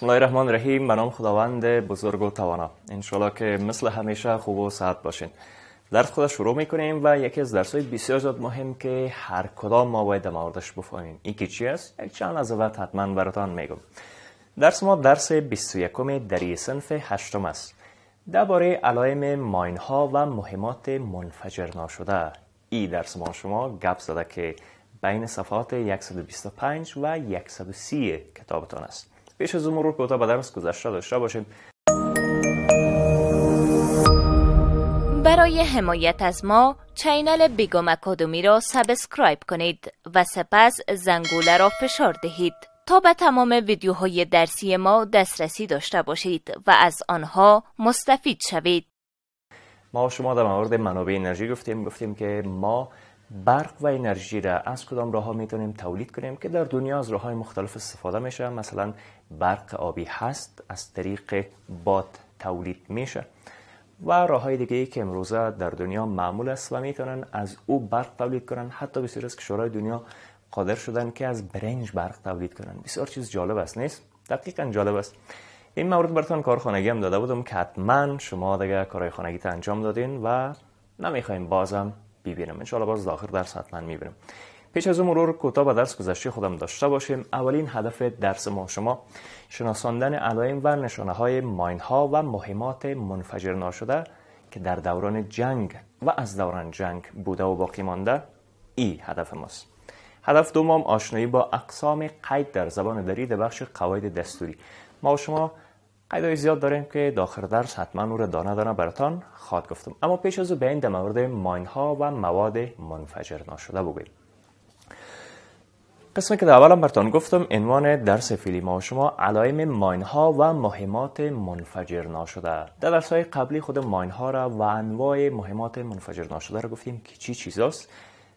الله الرحمن الرحیم. به نام خداوند بزرگ و توانا. انشالله که مثل همیشه خوب و صحت باشین. درس خود شروع میکنیم و یکی از درس‌های بسیار زیاد مهم که هر کدام ما باید در موردش بفهمیم. این که چی است؟ یک چند از وقت حتما براتون میگم. درس ما درس 21 در صنف 8 است. درباره علائم ماین ها و مهمات منفجر ناشده. این درس ما شما گپ زده که بین صفحات 125 و 130 کتابتان است. پیش از مرور کوتاه به درس گذشته داشته باشیم. برای حمایت از ما چینل بیگم اکادمی را سابسکرایب کنید و سپس زنگوله را فشار دهید تا به تمام ویدیوهای درسی ما دسترسی داشته باشید و از آنها مستفید شوید. ما شما در مورد منابع انرژی گفتیم که ما برق و انرژی را از کدام راه ها میتونیم تولید کنیم که در دنیا از راه های مختلف استفاده میشه. مثلا برق آبی هست، از طریق باد تولید میشه و راه های دیگه ای که امروزه در دنیا معمول است و میتونن از او برق تولید کنن. حتی بسیار از کشورهای دنیا قادر شدن که از برنج برق تولید کنن. بسیار چیز جالب است، نیست؟ دقیقاً جالب است. این مورد براتون کارخانگی هم داده بودم که حتما شما دیگه کارهای خانگیت انجام دادین و نمیخوایم بازم ببینم. ان شاء الله باز داخل درس حتما میبینم. پیش از مرور کوتاه به درس گذشته خودم داشته باشیم. اولین هدف درس ما شما شناساندن علائم و نشانه های ماین ها و مهمات منفجر ناشده که در دوران جنگ و از دوران جنگ بوده و باقی مانده. این هدف ماست. هدف دوم آشنایی با اقسام قید در زبان دری در بخش قواعد دستوری. ما و شما قیدای زیاد داریم که داخل درس حتما او را دانه دانه براتان خواهد گفتم. اما پیش از او بیاین در مورد ماین ها و مواد منفجر ناشده بگویم. قسمی که در اولم براتان گفتم عنوان درس فعلی ما و شما علائم ماین ها و مهمات منفجر ناشده. در درس های قبلی خود ماین ها را و انواع مهمات منفجر ناشده را گفتیم که چی چیزاست.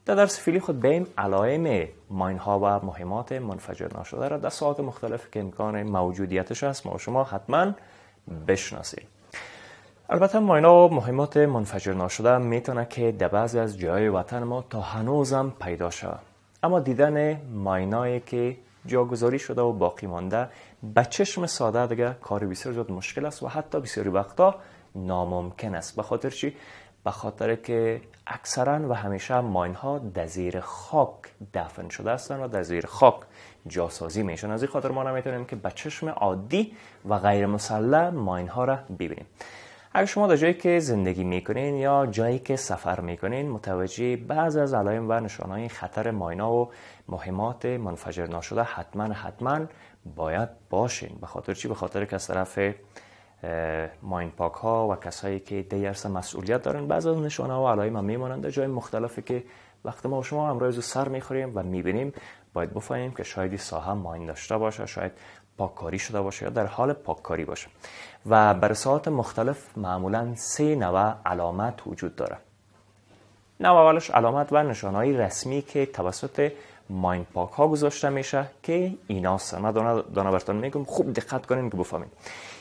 در درس فعلی خود بیم علائم ماین ها و مهمات منفجر ناشده را در ساعات مختلف که امکان موجودیتش است ما و شما حتما بشناسیم. البته ماین ها و مهمات منفجر ناشده میتونه که در بعضی از جای وطن ما تا هنوزم پیدا شود. اما دیدن ماینایی که جاگذاری شده و باقی مانده به چشم ساده دیگه کار بسیار زیاد مشکل است و حتی بسیاری وقتا ناممکن است. به خاطر چی؟ به خاطر که اکثرا و همیشه ماین ها در زیر خاک دفن شده هستند و در زیر خاک جاسازی میشن. از این خاطر ما نمیتونیم که به چشم عادی و غیر مسلح ماین ها را ببینیم. اگر شما در جایی که زندگی میکنین یا جایی که سفر میکنین متوجه بعض از علائم و نشانهای خطر ماین‌ها و مهمات منفجر ناشده حتما باید باشین. به خاطر چی؟ به خاطر که از طرف ماین پاک ها و کسایی که دیرس مسئولیت دارن بعض از نشانه و علائم هم میمونند در جای مختلفی که وقت ما و شما امروز سر میخوریم و میبینیم باید بفهمیم که شاید ساحه ماین داشته باشه، شاید پاککاری شده باشه یا در حال پاککاری باشه. و بر ساعات مختلف معمولا 3 نوع علامت وجود داره. نوع اولش علامت و نشانه‌های رسمی که توسط ماین پاک ها گذاشته میشه که اینا من دانه براتون میگم، خوب دقت کنین که بفهمین.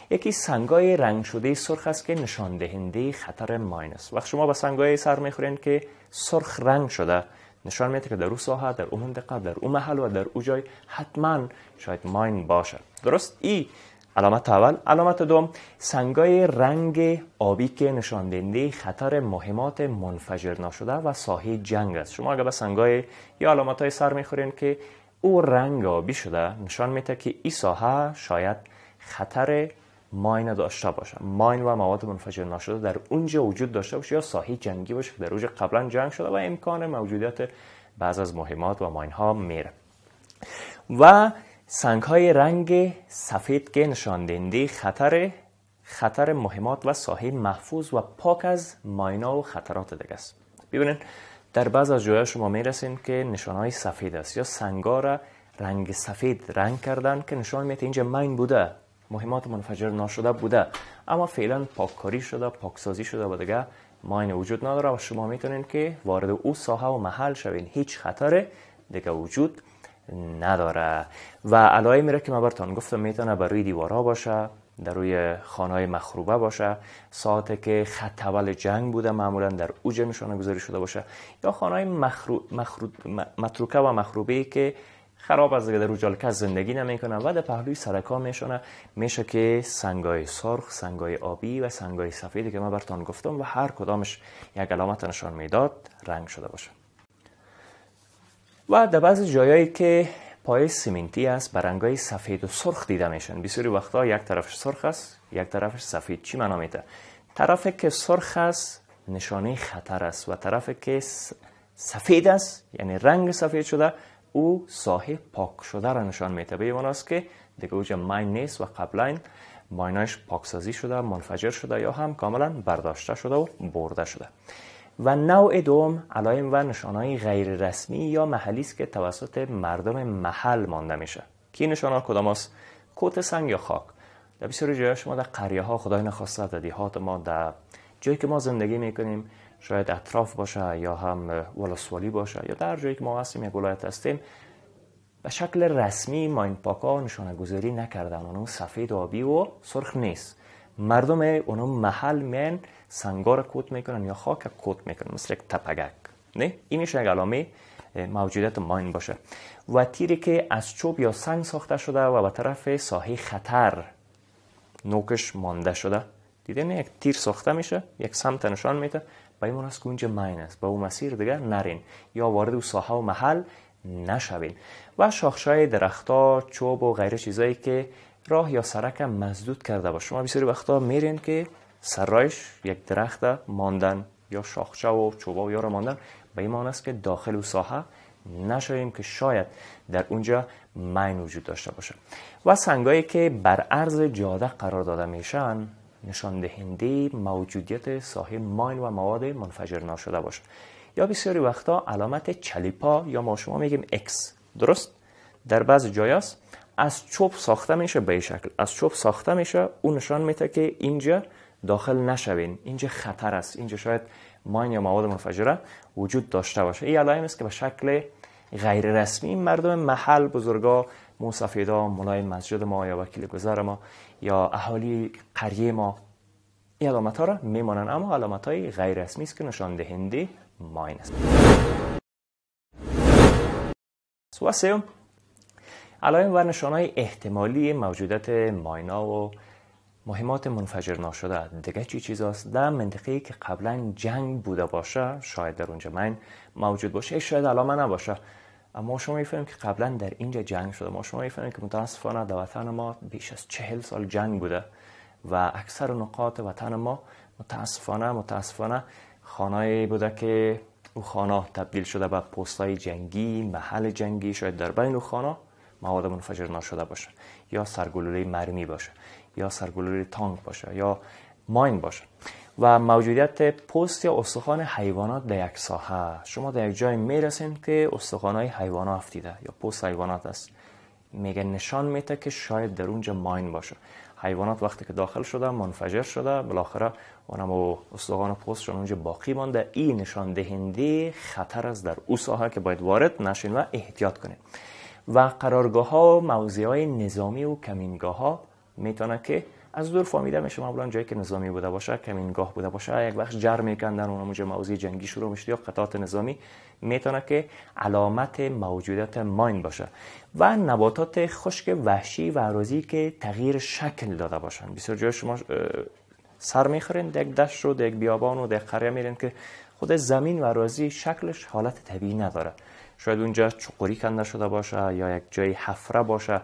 یکی سنگای رنگ شده سرخ است که نشان دهنده خطر ماین است. وقت شما با سنگای سر میخورین که سرخ رنگ شده نشان میده که در اون ساحه، در اون منطقه، در اون محل و در اون جای حتما شاید ماین باشه. درست؟ این علامت اول. علامت دوم سنگای رنگ آبی که نشان دهنده خطر مهمات منفجر ناشده و ساحه جنگ است. شما اگر به سنگای یا علامت‌های سر میخورین که او رنگ آبی شده نشان میده که این ساحه شاید خطر ماین داشته باشه. ماین و مواد منفجر ناشده در اونجا وجود داشته باشه یا ساحه جنگی باشه که در اونجا قبلا جنگ شده و امکان موجودیت بعض از مهمات و ماین ها میره. و سنگ های رنگ سفید که نشان دهنده خطر مهمات و ساحه محفوظ و پاک از ماین ها و خطرات دیگه است. ببینید در بعض از جاهای شما میرسین که نشان های سفید است یا سنگا را رنگ سفید رنگ کردن که نشان میده اینجا ماین بوده، مهمات منفجر ناشده بوده، اما فعلا پاککاری شده، پاکسازی شده و دیگه ماین وجود نداره و شما میتونین که وارد او ساحه و محل شوین. هیچ خطر دیگه وجود نداره. و علائمی را که من براتون گفتم میتونه بر روی دیوارها باشه، در روی خانه‌های مخروبه باشه، ساعتی که خط اول جنگ بوده معمولا در اوج نشانه گذاری شده باشه، یا خانه‌های متروکه و مخروبه‌ای که خراب از دیگه در روجالکه زندگی نمیکنه و در پهلوی سرکا میشه که سنگای سرخ، سنگای آبی و سنگای سفیدی که من براتون گفتم و هر کدامش یک علامت نشان میداد رنگ شده باشه. و در بعضی جایایی که پای سیمنتی است به رنگای سفید و سرخ دیده میشن. بسیاری وقتا یک طرفش سرخ است، یک طرفش سفید. چی معنا میده؟ طرفی که سرخ است نشانه خطر است و طرفی که سفید است یعنی رنگ سفید شده او ساحه پاک شده را نشان میده. به این معنی است که دیگه اوجا ماین نیست و قبلا مایناش پاکسازی شده، منفجر شده یا هم کاملا برداشته شده و برده شده. و نوع دوم علائم و نشانهای غیر رسمی یا محلی است که توسط مردم محل مانده میشه. کی نشانها کدام است؟ کوت سنگ یا خاک. در بسیاری جاهای شما در قریه ها خدای نخواسته در دیهات ما در جایی که ما زندگی میکنیم شاید اطراف باشه یا هم ولسوالی باشه یا در جایی که ما هستیم یک ولایت هستیم به شکل رسمی ماین پاکا نشانه گذاری نکردن. اونم سفید و آبی و سرخ نیست. مردم اونم محل میان سنگار کوت میکنن یا خاک کوت میکنن مثل یک تپگک. نه این میشه یک علامه موجودیت ماین باشه. و تیری که از چوب یا سنگ ساخته شده و به طرف ساحه خطر نوکش مانده شده. دیدین یک تیر ساخته میشه یک سمت نشان میده با این است که اونجا ماین است. با اون مسیر دیگه نرین یا وارد اون ساحه و محل نشوین. و شاخشای درختها، چوب و غیره چیزایی که راه یا سرک مسدود کرده باشه. شما بسیاری وقتا میرین که سرایش یک درخت ماندن یا شاخچه و چوبا و یارو ماندن. به این معنی است که داخل اون ساحه نشویم که شاید در اونجا ماین وجود داشته باشه. و سنگایی که بر عرض جاده قرار داده میشن نشان دهنده موجودیت ساحه ماین و مواد منفجر ناشده باشه. یا بسیاری وقتا علامت چلیپا یا ما شما میگیم اکس، درست؟ در بعض جای است از چوب ساخته میشه به این شکل. از چوب ساخته میشه اون نشان میده که اینجا داخل نشوین، اینجا خطر است، اینجا شاید ماین یا مواد منفجره وجود داشته باشه. این علائم است که به شکل غیر رسمی مردم محل، بزرگا، موسفیدا، مولای مسجد ما یا وکیل گذر ما یا اهالی قریه ما این علامت ها را میمانن. اما علامت های غیر رسمی است که نشان دهنده ماین است. و سوم علائم و نشانهای احتمالی موجودیت ماینا و مهمات منفجر ناشده. دیگه چی چیزاست؟ در منطقه‌ای که قبلا جنگ بوده باشه شاید در اونجا ماین موجود باشه، شاید علامه نباشه. اما شما میفهمید که قبلا در اینجا جنگ شده. ما شما میفهمید که متاسفانه در وطن ما بیش از 40 سال جنگ بوده و اکثر نقاط وطن ما متاسفانه خانه‌ای بوده که او خانه تبدیل شده به پست‌های جنگی، محل جنگی. شاید در بین او خانه مواد منفجر ناشده باشه یا سرگلوله مرمی باشه یا سرگلوله تانک باشه یا ماین باشه. و موجودیت پوست یا استخوان حیوانات در یک ساحه. شما در یک جای میرسین که استخوان‌های حیوانات افتیده یا پوست حیوانات است، میگه نشان میده که شاید در اونجا ماین باشه. حیوانات وقتی که داخل شده منفجر شده، بالاخره اونم استخوان پوستشون اونجا باقی مانده. این نشان دهنده خطر است در اون ساحه که باید وارد نشین و احتیاط کنید. و قرارگاه ها و موضع‌های نظامی و کمینگاه ها میتونه که از دور فهمیده میشه. معمولا جایی که نظامی بوده باشه، کمینگاه بوده باشه، یک وقت جر میکندن اونجا موضوع جنگی شروع میشه یا قطعات نظامی، میتونه که علامت موجودیت ماین باشه. و نباتات خشک وحشی و اراضی که تغییر شکل داده باشن. بسیار جای شما سر میخورین در یک دشت رو، در یک بیابان و در قریه میرین که خود زمین و اراضی شکلش حالت طبیعی نداره. شاید اونجا چقوری کنده شده باشه یا یک جای حفره باشه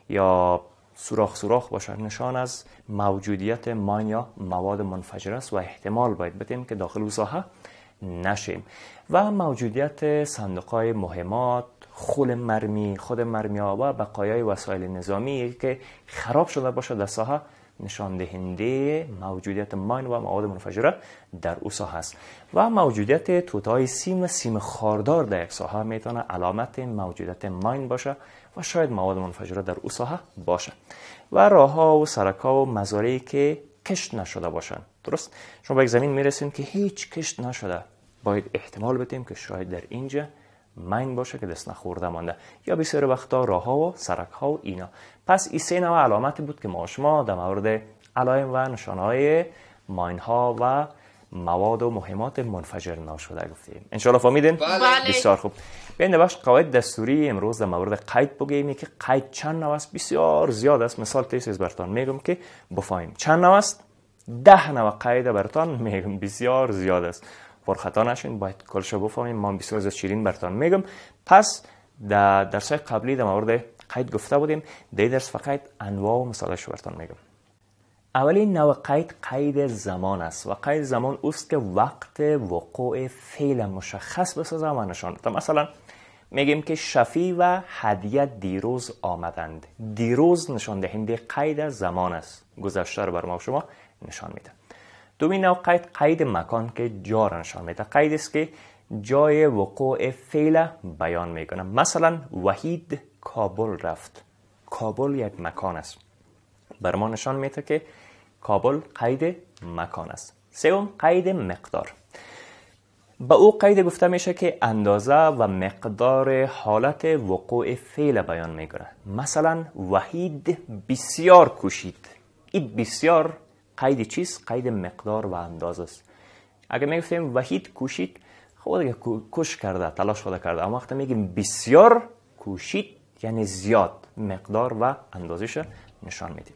یا سوراخ باشه. نشان از موجودیت ماین یا مواد منفجر است و احتمال باید بدیم که داخل اون ساحه نشیم. و موجودیت صندوق‌های مهمات، خود مرمی ها و بقایای وسایل نظامی که خراب شده باشه در ساحه نشان دهنده موجودیت ماین و مواد منفجره در اون ساحه است. و موجودیت توت‌های سیم و سیم خاردار در یک ساحه میتونه علامت موجودیت ماین باشه و شاید مواد منفجره در اون ساحه باشه. و راه‌ها و سرک‌ها و مزارعی که کشت نشده باشن. درست؟ شما به یک زمین میرسین که هیچ کشت نشده، باید احتمال بدیم که شاید در اینجا ماین باشه که دست نخورده مانده. یا بسیار وقتا راه‌ها و سرک‌ها و اینا. پس این سه نوع علامتی بود که ما شما در مورد علائم و نشانه‌های ماین‌ها و مواد و مهمات منفجر ناشده گفتیم. انشالله فهمیدین؟ بله. بسیار خوب. بیاین بخش قواعد دستوری امروز در مورد قید بگیم که قید چند نوع است. بسیار زیاد است. مثال تیز براتون میگم که بفهمیم چند نوع است. 10 نوع قید براتون میگم، بسیار زیاد است. پرخطا نشین، باید کلشو بفهمیم. من بسیار زیاد شیرین براتون میگم. پس در درس‌های قبلی در مورد قید گفته بودیم. در درس فقط انواع و مثالش براتون میگم. اولین نوع قید قید زمان است و قید زمان اوست که وقت وقوع فعل مشخص بسازه و نشان بده. مثلا میگیم که شفی و هدیه دیروز آمدند. دیروز نشان دهنده قید زمان است. گذشته رو بر ما و شما نشان میده. دومین نوع قید قید مکان که جا را نشان میده. قید است که جای وقوع فعل بیان میکنه. مثلا وحید کابل رفت. کابل یک مکان است. بر ما نشان میده که کابل قید مکان است. سوم قید مقدار. با او قید گفته میشه که اندازه و مقدار حالت وقوع فعل بیان میکنه. مثلا وحید بسیار کوشید. این بسیار قید چیست؟ قید مقدار و اندازه است. اگه میگفتیم وحید کوشید، خود دیگه کوش کرده، تلاش خود کرده. اما وقتی میگیم بسیار کوشید یعنی زیاد، مقدار و اندازش نشان میده.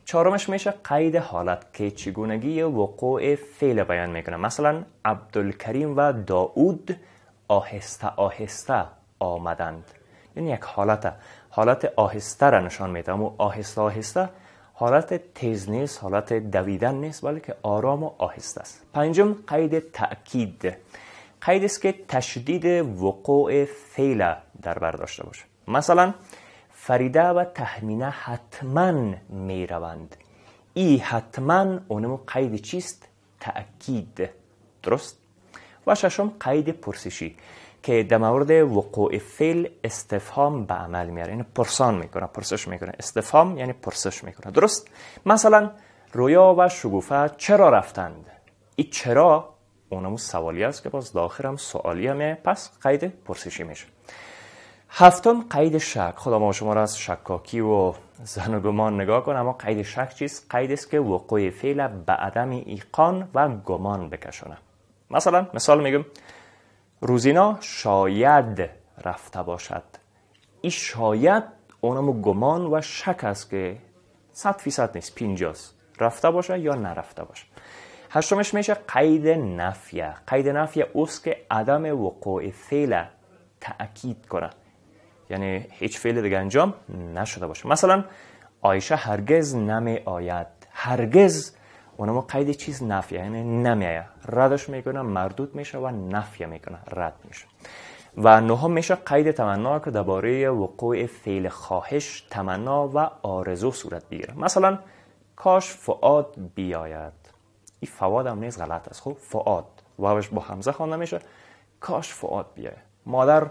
چهارمش میشه قید حالت که چگونگی وقوع فعل بیان میکنه. مثلا عبدالکریم و داود آهسته آهسته آمدند. یعنی یک حالت آهسته را نشان میده. اما آهسته آهسته حالت تیز نیست، حالت دویدن نیست، بلکه آرام و آهسته است. پنجم قید تأکید. قید است که تشدید وقوع فعل در بر داشته باشه. مثلا فریده و تهمینه حتما می روند. ای حتما اونمو قید چیست؟ تأکید. درست؟ و ششم قید پرسشی که در مورد وقوع فعل استفهام به عمل میاره. یعنی پرسان میکنه، پرسش میکنه. استفهام یعنی پرسش میکنه. درست؟ مثلا رویا و شگوفه چرا رفتند؟ این چرا اونمو سوالی است که باز داخل هم سوالی همه، پس قید پرسشی میشه. هفتم قید شک. خدا ما شما را از شکاکی و ظن و گمان نگاه کن. اما قید شک چیست؟ قید است که وقوع فعل به عدم ایقان و گمان بکشونه. مثال میگم روزینا شاید رفته باشد. این شاید اونمو گمان و شک است که 100% نیست، 50 رفته باشه یا نرفته باشه. هشتمش میشه قید نفیه. قید نفیه اوست که عدم وقوع فعل تأکید کنه، یعنی هیچ فعل دیگه انجام نشده باشه. مثلا عایشه هرگز نمی آید. هرگز اونم قید چیز نفیه، یعنی نمیآید، ردش میکنه، مردود میشه و نفیه میکنه، رد میشه. و نهم میشه قید تمنا که درباره وقوع فعل خواهش، تمنا و آرزو صورت بگیره. مثلا کاش فؤاد بیاید. این فؤاد هم نیست، غلط است. خب فؤاد واوش با همزه خوانده میشه. کاش فؤاد بیاید. مادر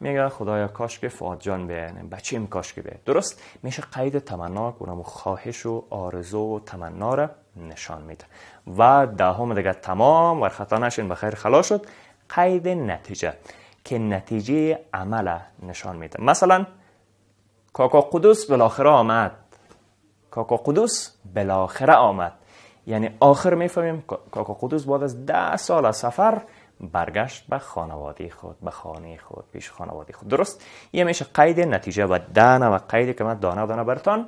میگه خدایا کاش که فؤاد جان بیاید، بچه‌م کاش که بیاید. درست؟ میشه قید تمنا که اونم خواهش و آرزو و تمنا را نشان میده. و دهم دیگه تمام و خطا نشین، بخیر خلاص شد. قید نتیجه که نتیجه عمل نشان میده. مثلا کاکا قدوس بالاخره آمد. کاکا قدوس بالاخره آمد یعنی آخر میفهمیم کاکا قدوس بعد از 10 سال از سفر برگشت به خانواده خود، به خانه خود، پیش خانواده خود. درست؟ یه میشه قید نتیجه و دانه و قیدی که من دانه براتون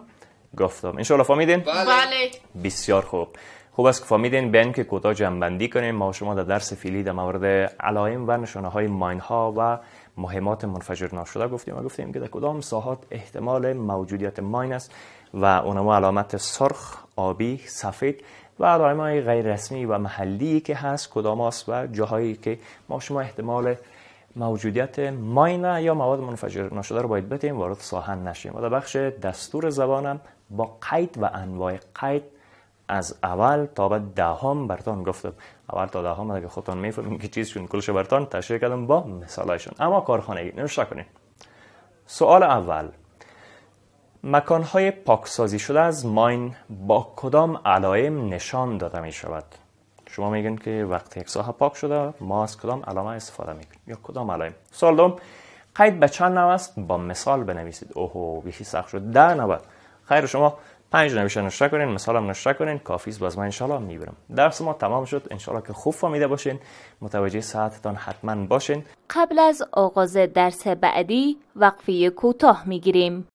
گفتم. انشالله فهمیدین؟ بله. بسیار خوب. خوب است که فهمیدین. بیاین که کوتاه جمع‌بندی کنیم. ما شما در درس فعلی در مورد علائم و نشانه‌های ماین‌ها و مهمات منفجر ناشده گفتیم که در کدام ساحات احتمال موجودیت ماین است و اونها علامت سرخ، آبی، سفید و علائم‌های غیر رسمی و محلی که هست کدام است و جاهایی که ما شما احتمال موجودیت ماین یا مواد منفجر ناشده رو باید بدیم وارد ساحه نشیم. و در بخش دستور زبانم با قید و انواع قید از اول تا به دهم براتون گفتم. اول تا دهم اگه خودتون میفهمین که چیزشون کلش براتون تشریح کردم با مثالایشون. اما کارخانگی نوشته کنین. سوال اول: مکان‌های پاکسازی شده از ماین با کدام علائم نشان داده می شود؟ شما میگن که وقتی یک ساحه پاک شده ما از کدام علامه استفاده میکنیم یا کدام علائم؟ سوال دوم: قید به چند نوع است؟ با مثال بنویسید. اوه بیخی سخت شد. 10 نوع. خیر شما 5 نوشته نشته کنین، مثالم نشته کنین، کافی است. باز من ان شاء الله میبرم. درس ما تمام شد. ان شاء الله که خوب فهمیده باشین. متوجه ساعتتان حتما باشین. قبل از آغاز درس بعدی وقفه کوتاه میگیریم.